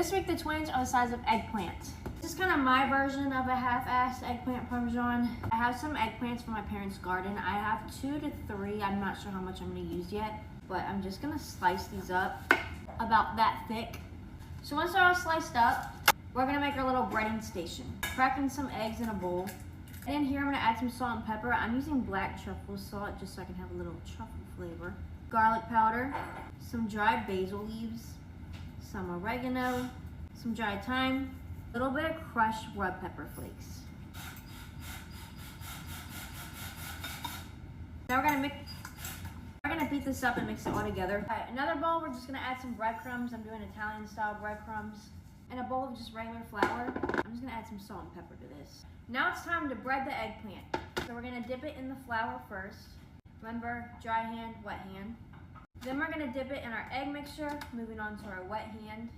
This week the twins are the size of eggplants. This is kind of my version of a half-assed eggplant parmesan. I have some eggplants from my parents' garden. I have 2 to 3. I'm not sure how much I'm going to use yet, but I'm just going to slice these up about that thick. So once they're all sliced up, we're going to make our little breading station. Cracking some eggs in a bowl. And in here I'm going to add some salt and pepper. I'm using black truffle salt just so I can have a little truffle flavor. Garlic powder, some dried basil leaves, some oregano, some dried thyme, a little bit of crushed red pepper flakes. Now we're gonna beat this up and mix it all together. All right, another bowl, we're just gonna add some breadcrumbs. I'm doing Italian style breadcrumbs. And a bowl of just regular flour. I'm just gonna add some salt and pepper to this. Now it's time to bread the eggplant. So we're gonna dip it in the flour first. Remember, dry hand, wet hand. Then we're gonna dip it in our egg mixture, moving on to our wet hand.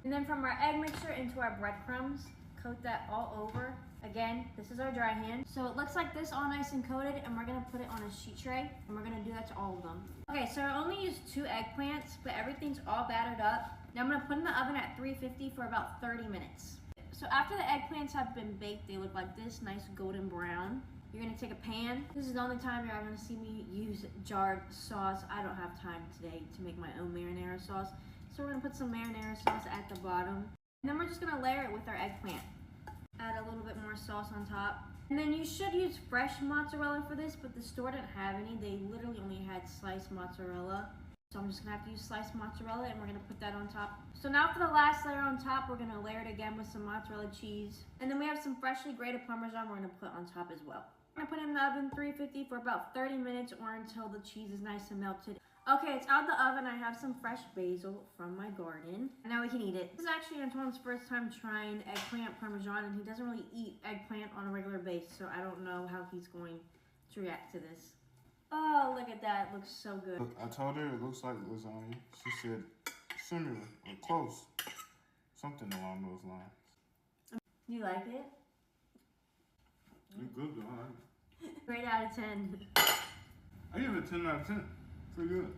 And then from our egg mixture into our breadcrumbs, coat that all over. Again, this is our dry hand. So it looks like this, all nice and coated, and we're gonna put it on a sheet tray, and we're gonna do that to all of them. Okay, so I only used 2 eggplants, but everything's all battered up. Now I'm gonna put in the oven at 350 for about 30 minutes. So after the eggplants have been baked, they look like this, nice golden brown. You're gonna take a pan. This is the only time you're gonna see me use jarred sauce. I don't have time today to make my own marinara sauce. So we're gonna put some marinara sauce at the bottom. And then we're just gonna layer it with our eggplant. Add a little bit more sauce on top. And then you should use fresh mozzarella for this, but the store didn't have any. They literally only had sliced mozzarella. So I'm just gonna have to use sliced mozzarella, and we're gonna put that on top. So now for the last layer on top, we're gonna layer it again with some mozzarella cheese. And then we have some freshly grated Parmesan we're gonna put on top as well. I'm gonna put it in the oven 350 for about 30 minutes or until the cheese is nice and melted. Okay, it's out of the oven. I have some fresh basil from my garden. And now we can eat it. This is actually Antoine's first time trying eggplant Parmesan, and he doesn't really eat eggplant on a regular basis, so I don't know how he's going to react to this. Oh, look at that. It looks so good. Look, I told her it looks like lasagna. She said similar or close. Something along those lines. You like it? It's good though. I like it. Rate out of 10. I give it a 10 out of 10. Pretty good.